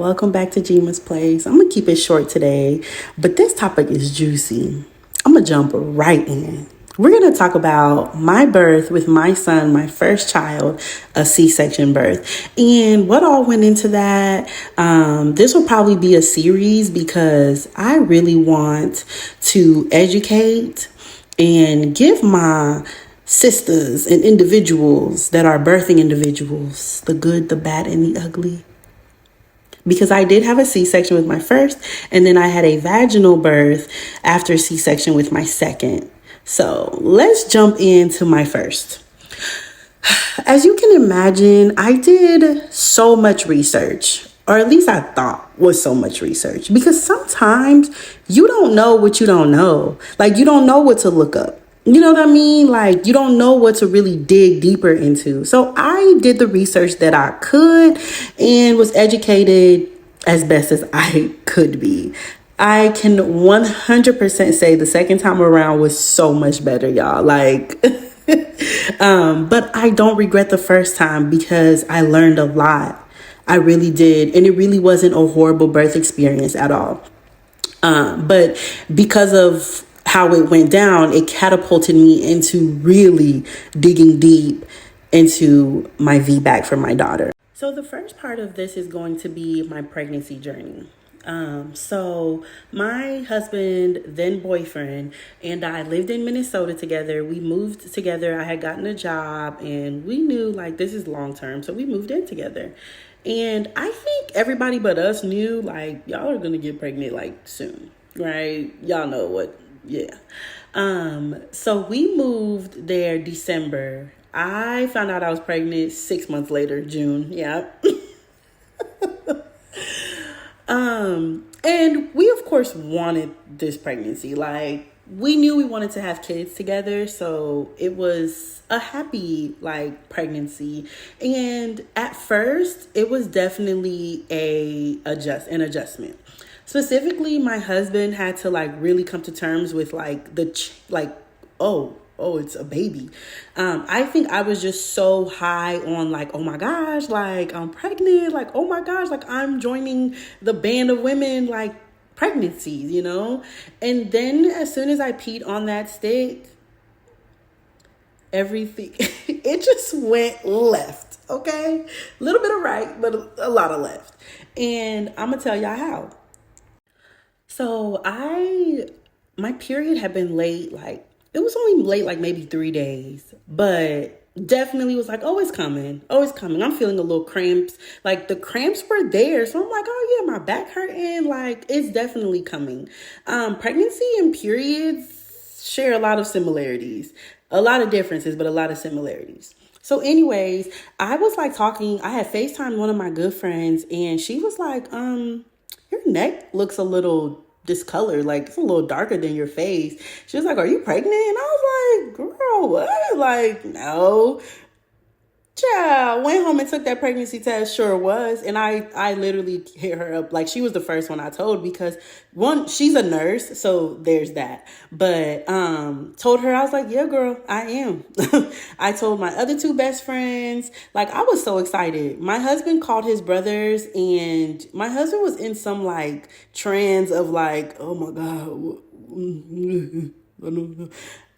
welcome back to Jima's Place. I'm gonna keep it short today, but this topic is juicy. I'm gonna jump right in. We're gonna talk about my birth with my son, my first child, a C-section birth, and what all went into that. This will probably be a series because I really want to educate and give my sisters and individuals that are birthing individuals the good, the bad, and the ugly, because I did have a C-section with my first, and then I had a vaginal birth after C-section with my second. So let's jump into my first. As you can imagine, I did so much research, or at least I thought was so much research, because sometimes you don't know what you don't know. Like, you don't know what to look up. You know what I mean? Like, you don't know what to really dig deeper into. So I did the research that I could and was educated as best as I could be. I can 100% say the second time around was so much better, y'all. Like, but I don't regret the first time because I learned a lot. I really did. And it really wasn't a horrible birth experience at all. But because of how it went down, it catapulted me into really digging deep into my VBAC for my daughter. So the first part of this is going to be my pregnancy journey. So my husband, then boyfriend, and I lived in Minnesota together. We moved together. I had gotten a job and we knew like this is long term. So we moved in together. And I think everybody but us knew like y'all are gonna get pregnant like soon, right? Y'all know what, yeah. So we moved there December. I found out I was pregnant 6 months later, June. Yeah. And we of course wanted this pregnancy. Like, we knew we wanted to have kids together, so it was a happy like pregnancy. And at first, it was definitely an adjustment. Specifically, my husband had to like really come to terms with like oh, it's a baby. I think I was just so high on like, oh my gosh, like I'm pregnant, like, oh my gosh, like I'm joining the band of women, like pregnancies, you know? And then as soon as I peed on that stick, everything, it just went left, okay? A little bit of right, but a lot of left. And I'm gonna tell y'all how. So my period had been late, like, it was only late like maybe 3 days, but definitely was like, oh, it's coming. Oh, it's coming. I'm feeling a little cramps. Like, the cramps were there. So I'm like, oh yeah, my back hurting. Like, it's definitely coming. Pregnancy and periods share a lot of similarities, a lot of differences, but a lot of similarities. So anyways, I was like talking, I had FaceTimed one of my good friends and she was like, your neck looks a little discolored, like it's a little darker than your face. She was like, are you pregnant? And I was like, girl, what? Like, no. Child, went home and took that pregnancy test. Sure was. And I literally hit her up. Like, she was the first one I told because one, she's a nurse. So there's that. But told her, I was like, yeah, girl, I am. I told my other two best friends. Like, I was so excited. My husband called his brothers and my husband was in some like trance of like, oh my God.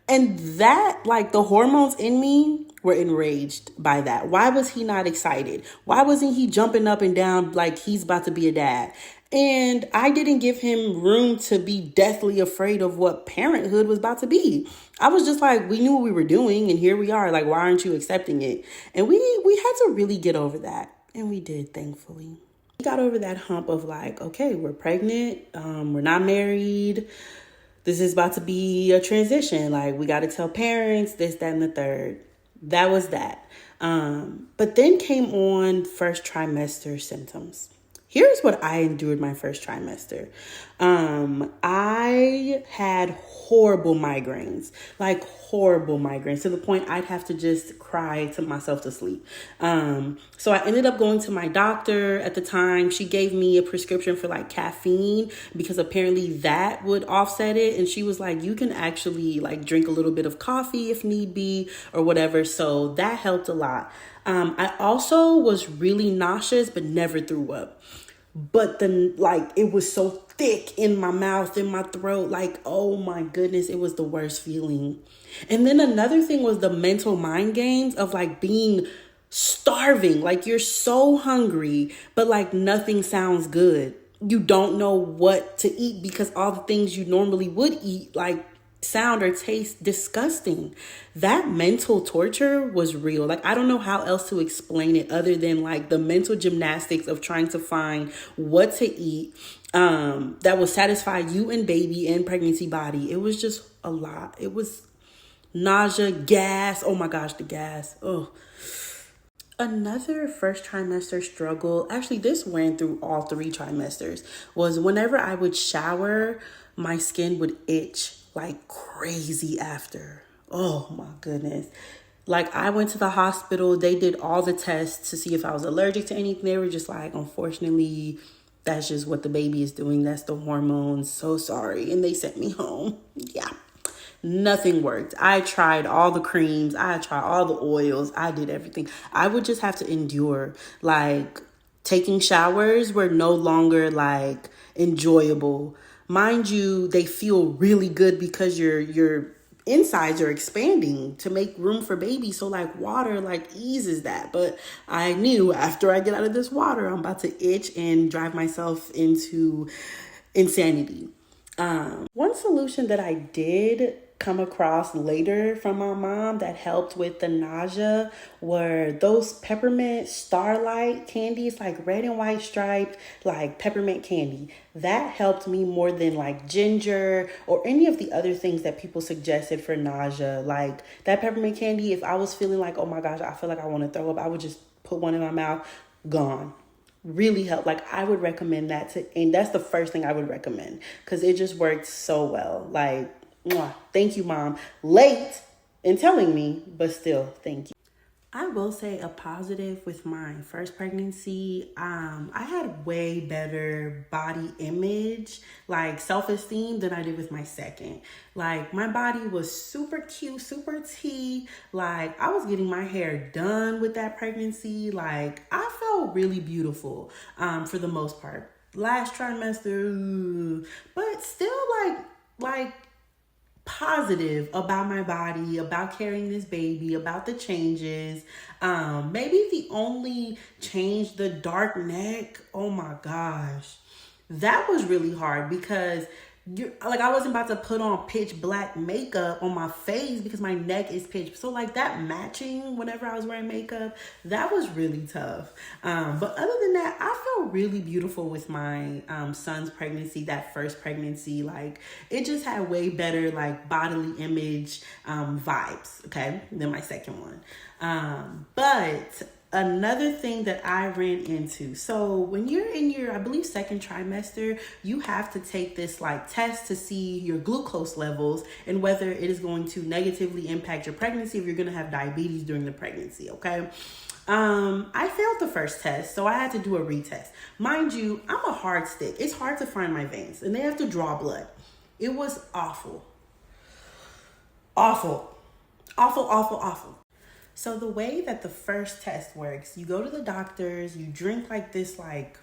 And that, like, the hormones in me were enraged by that. Why was he not excited? Why wasn't he jumping up and down like he's about to be a dad? And I didn't give him room to be deathly afraid of what parenthood was about to be. I was just like, we knew what we were doing and here we are. Like, why aren't you accepting it? And we had to really get over that. And we did, thankfully. We got over that hump of like, okay, we're pregnant. We're not married. This is about to be a transition. Like, we got to tell parents this, that, and the third. That was that. But then came on first trimester symptoms. Here's what I endured my first trimester. I had horrible migraines, like horrible migraines, to the point I'd have to just cry to myself to sleep. So I ended up going to my doctor at the time. She gave me a prescription for like caffeine because apparently that would offset it. And she was like, you can actually like drink a little bit of coffee if need be or whatever. So that helped a lot. I also was really nauseous, but never threw up. but then like it was so thick in my mouth, in my throat, like, oh my goodness, it was the worst feeling. And then another thing was the mental mind games of like being starving, like you're so hungry, but like nothing sounds good. You don't know what to eat because all the things you normally would eat like sound or taste disgusting. That mental torture was real. Like, I don't know how else to explain it other than like the mental gymnastics of trying to find what to eat that will satisfy you and baby and pregnancy body. It was just a lot. It was nausea, gas. Oh my gosh, the gas. Oh. Another first trimester struggle, actually, this ran through all 3 trimesters, was whenever I would shower, my skin would itch like crazy after. Oh my goodness. Like, I went to the hospital, they did all the tests to see if I was allergic to anything. They were just like, unfortunately, that's just what the baby is doing. That's the hormones. So sorry. And they sent me home. Yeah. Nothing worked. I tried all the creams. I tried all the oils. I did everything. I would just have to endure. Like, taking showers were no longer like enjoyable. Mind you, they feel really good because your insides are expanding to make room for baby. So like water like eases that. But I knew after I get out of this water, I'm about to itch and drive myself into insanity. One solution that I did come across later from my mom that helped with the nausea were those peppermint starlight candies, like red and white striped, like peppermint candy. That helped me more than like ginger or any of the other things that people suggested for nausea. Like that peppermint candy, if I was feeling like, oh my gosh, I feel like I want to throw up, I would just put one in my mouth, gone. Really help. Like, I would recommend that and that's the first thing I would recommend because it just worked so well. Like, mwah, thank you, mom. Late in telling me, but still, thank you. I will say a positive with my first pregnancy. I had way better body image, like self-esteem, than I did with my second. Like, my body was super cute, super T. Like, I was getting my hair done with that pregnancy. Like, I felt really beautiful for the most part. Last trimester, but still like positive about my body, about carrying this baby, about the changes. Maybe the only change, the dark neck. Oh my gosh. That was really hard because I wasn't about to put on pitch black makeup on my face because my neck is pitch. So like that matching whenever I was wearing makeup, that was really tough. But other than that, I felt really beautiful with my son's pregnancy, that first pregnancy. Like, it just had way better like bodily image vibes, okay, than my second one. But another thing that I ran into, so when you're in your, I believe, second trimester, you have to take this like test to see your glucose levels and whether it is going to negatively impact your pregnancy, if you're going to have diabetes during the pregnancy, okay? I failed the first test, so I had to do a retest. Mind you, I'm a hard stick. It's hard to find my veins and they have to draw blood. It was awful. Awful. Awful, awful, awful. So the way that the first test works, you go to the doctors, you drink like this like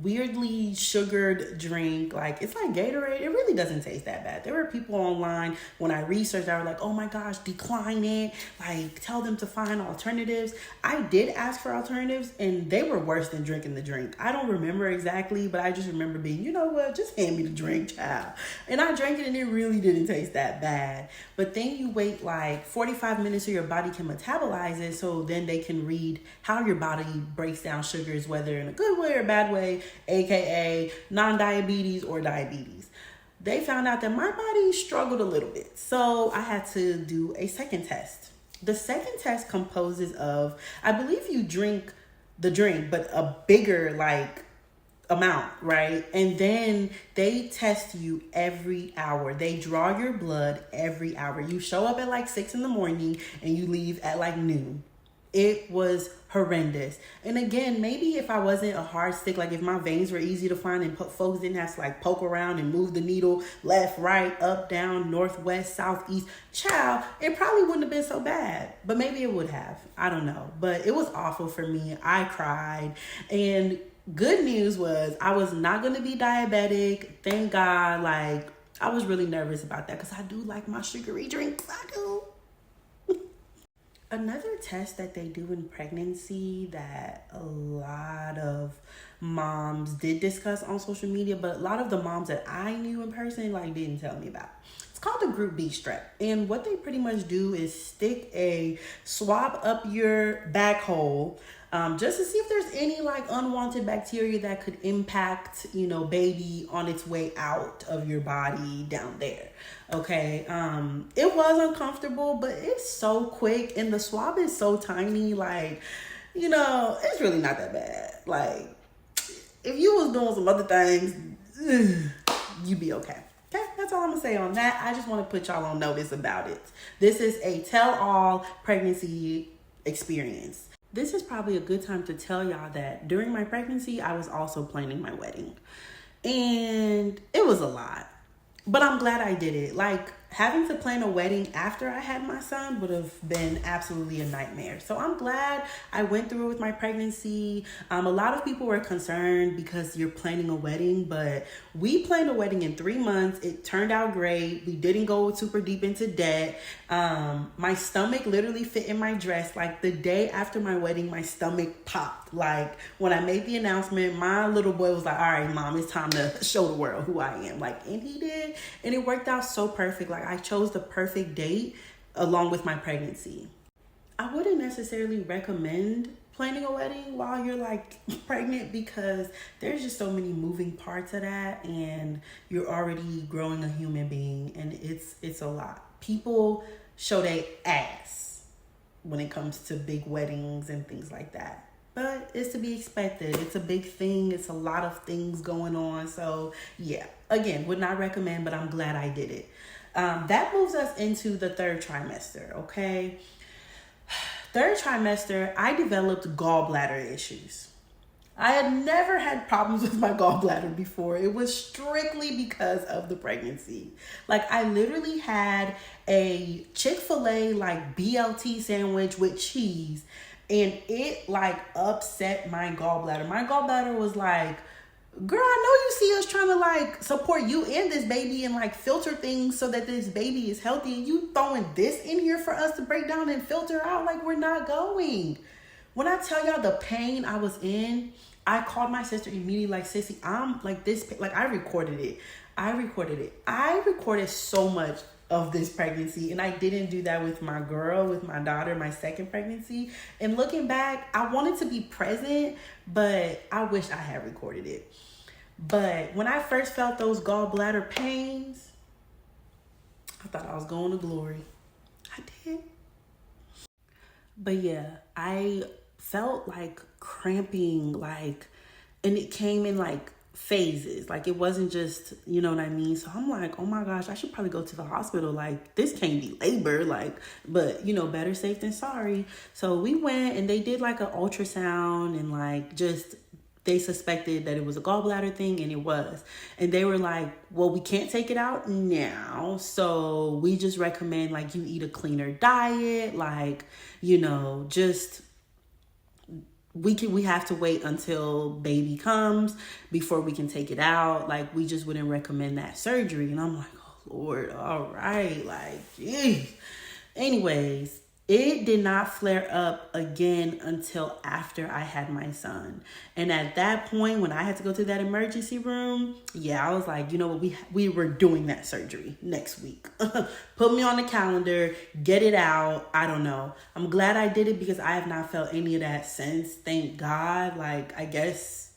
weirdly sugared drink. Like, it's like Gatorade. It really doesn't taste that bad. There were people online when I researched that were like, oh my gosh, decline it. Like, tell them to find alternatives. I did ask for alternatives and they were worse than drinking the drink. I don't remember exactly, but I just remember being, you know what, just hand me the drink, child. And I drank it and it really didn't taste that bad. But then you wait like 45 minutes so your body can metabolize it, so then they can read how your body breaks down sugars, whether in a good way or a bad way, aka non-diabetes or diabetes. They found out that my body struggled a little bit, so I had to do a second test. The second test composes of, I believe you drink the drink, but a bigger like amount, right? And then they test you every hour. They draw your blood every hour. You show up at like 6 a.m. and you leave at like noon. It was horrendous. And again, maybe if I wasn't a hard stick, like if my veins were easy to find and folks didn't have to like poke around and move the needle left, right, up, down, northwest, southeast, child, it probably wouldn't have been so bad. But maybe it would have. I don't know. But it was awful for me. I cried. And good news was I was not going to be diabetic. Thank God. Like, I was really nervous about that because I do like my sugary drinks. I do. Another test that they do in pregnancy that a lot of moms did discuss on social media, but a lot of the moms that I knew in person like didn't tell me about. It's called the Group B strep. And what they pretty much do is stick a swab up your back hole, just to see if there's any like unwanted bacteria that could impact, baby on its way out of your body down there. Okay. It was uncomfortable, but it's so quick and the swab is so tiny. Like, it's really not that bad. Like, if you was doing some other things, you'd be okay. Okay, that's all I'm gonna say on that. I just want to put y'all on notice about it. This is a tell-all pregnancy experience. This is probably a good time to tell y'all that during my pregnancy, I was also planning my wedding. And it was a lot. But I'm glad I did it. Like, having to plan a wedding after I had my son would have been absolutely a nightmare. So I'm glad I went through it with my pregnancy. A lot of people were concerned because you're planning a wedding, but we planned a wedding in 3 months. It turned out great. We didn't go super deep into debt. My stomach literally fit in my dress. Like, the day after my wedding, my stomach popped. Like, when I made the announcement, my little boy was like, all right, mom, it's time to show the world who I am. Like, and he did. And it worked out so perfect. Like, I chose the perfect date along with my pregnancy. I wouldn't necessarily recommend planning a wedding while you're like pregnant because there's just so many moving parts of that, and you're already growing a human being, and it's a lot. People show their ass when it comes to big weddings and things like that. But it's to be expected. It's a big thing. It's a lot of things going on. So yeah, again, would not recommend, but I'm glad I did it. That moves us into the third trimester, okay? Third trimester, I developed gallbladder issues. I had never had problems with my gallbladder before. It was strictly because of the pregnancy. Like, I literally had a Chick-fil-A like BLT sandwich with cheese, and it like upset my gallbladder. My gallbladder was like, girl, I know you see us trying to like support you and this baby and like filter things so that this baby is healthy, and you throwing this in here for us to break down and filter out. Like, we're not going. When I tell y'all the pain I was in, I called my sister immediately, like, sissy, I'm like this, like, I recorded it. I recorded so much of this pregnancy, and I didn't do that with my girl, with my daughter, my second pregnancy. And looking back, I wanted to be present, but I wish I had recorded it. But when I first felt those gallbladder pains, I thought I was going to glory. I did. But yeah, I felt like cramping, like, and it came in like phases. Like, it wasn't just, you know what I mean? So I'm like, oh my gosh, I should probably go to the hospital. Like, this can't be labor. Like, but better safe than sorry. So we went and they did like an ultrasound, and like, just, they suspected that it was a gallbladder thing, and it was. And they were like, well, we can't take it out now, so we just recommend like you eat a cleaner diet, like, just we have to wait until baby comes before we can take it out. Like, we just wouldn't recommend that surgery. And I'm like, oh Lord, all right, like, geez. Anyways, it did not flare up again until after I had my son. And at that point, when I had to go to that emergency room, I was like, you know what, we were doing that surgery next week. Put me on the calendar, get it out. I don't know. I'm glad I did it because I have not felt any of that since. Thank God. Like, I guess.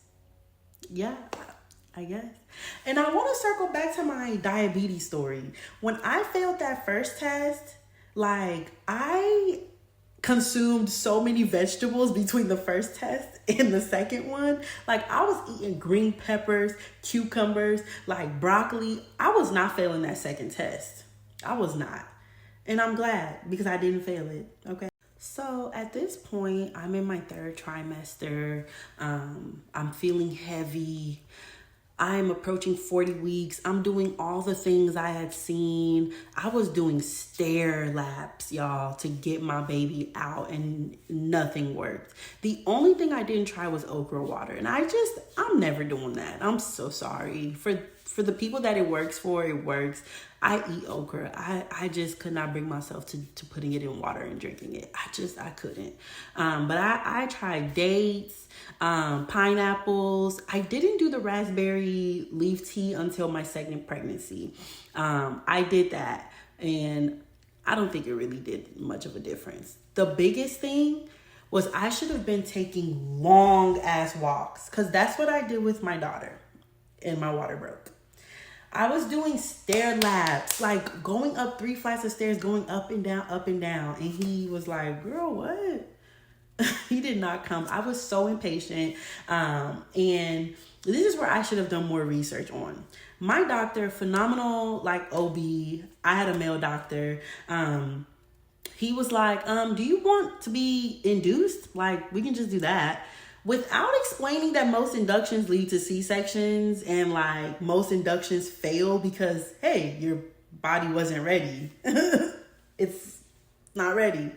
And I want to circle back to my diabetes story. When I failed that first test, like, I consumed so many vegetables between the first test and the second one. Like, I was eating green peppers, cucumbers, like broccoli. I was not failing that second test. I was not. And I'm glad because I didn't fail it. Okay. So at this point, I'm in my third trimester. I'm feeling heavy. I'm approaching 40 weeks. I'm doing all the things I had seen. I was doing stair laps, y'all, to get my baby out, and nothing worked. The only thing I didn't try was okra water. And I'm never doing that. I'm so sorry. For the people that it works for, it works. I eat okra. I just could not bring myself to putting it in water and drinking it. I couldn't. But I tried dates, pineapples. I didn't do the raspberry leaf tea until my second pregnancy. I did that, and I don't think it really did much of a difference. The biggest thing was I should have been taking long ass walks, because that's what I did with my daughter, and my water broke. I was doing stair laps, like going up 3 flights of stairs, going up and down, up and down. And he was like, girl, what? He did not come. I was so impatient. And this is where I should have done more research on. My doctor, phenomenal, like OB. I had a male doctor. He was like, do you want to be induced? Like, we can just do that. Without explaining that most inductions lead to C-sections, and like most inductions fail because, hey, your body wasn't ready. It's not ready.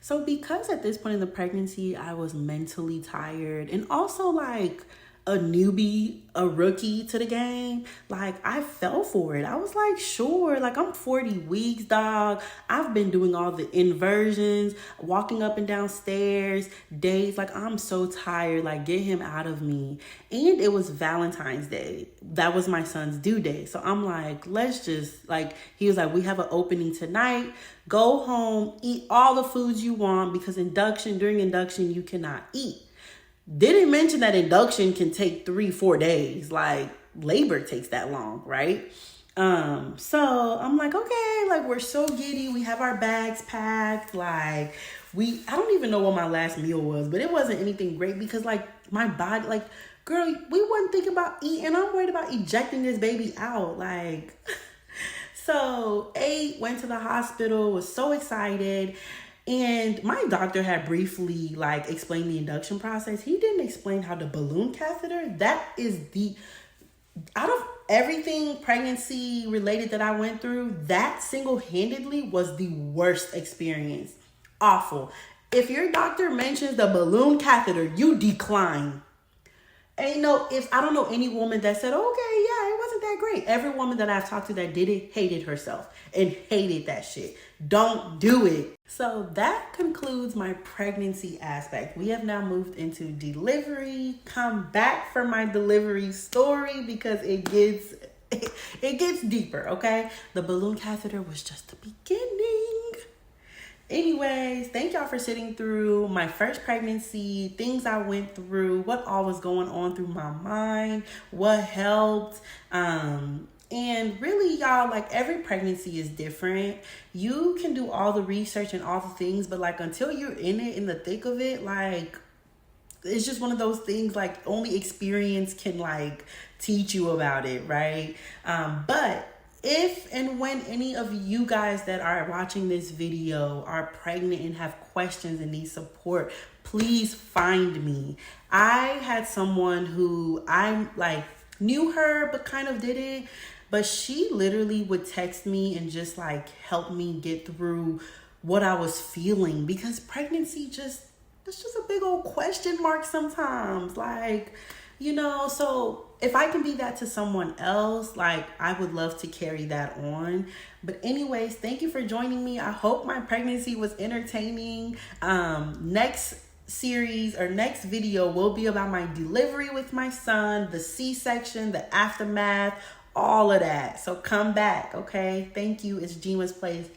So because at this point in the pregnancy, I was mentally tired and also like a newbie, a rookie to the game, like I fell for it. I was like, sure, like I'm 40 weeks, dog. I've been doing all the inversions, walking up and down stairs, days. Like I'm so tired, like get him out of me. And it was Valentine's Day. That was my son's due date. So I'm like, let's just like, he was like, we have an opening tonight. Go home, eat all the foods you want, because during induction, you cannot eat. Didn't mention that induction can take 3-4 days. Like labor takes that long, right? So I'm like, okay, like we're so giddy. We have our bags packed. Like I don't even know what my last meal was, but it wasn't anything great because like my body, like, girl, we wasn't thinking about eating. I'm worried about ejecting this baby out. Like, so ate, went to the hospital, was so excited. And my doctor had briefly like explained the induction process. He didn't explain how the balloon catheter, that is out of everything pregnancy related that I went through, that single-handedly was the worst experience. Awful. If your doctor mentions the balloon catheter, you decline. I don't know any woman that said, okay, yeah, it wasn't that great. Every woman that I've talked to that did it hated herself and hated that shit. Don't do it. So that concludes my pregnancy aspect. We have now moved into delivery. Come back for my delivery story because it gets deeper, okay? The balloon catheter was just the beginning. Anyways, thank y'all for sitting through my first pregnancy, things I went through, what all was going on through my mind, what helped. And really, y'all, like every pregnancy is different. You can do all the research and all the things, but like until you're in it, in the thick of it, like it's just one of those things, like only experience can like teach you about it, right? But if and when any of you guys that are watching this video are pregnant and have questions and need support, please find me. I had someone who I like knew her but kind of didn't, but she literally would text me and just like help me get through what I was feeling, because pregnancy it's just a big old question mark sometimes. Like, so if I can be that to someone else, like I would love to carry that on. But anyways, thank you for joining me. I hope my pregnancy was entertaining. Next series or next video will be about my delivery with my son, the C-section, the aftermath, all of that. So come back, okay? Thank you. It's Jima's Place.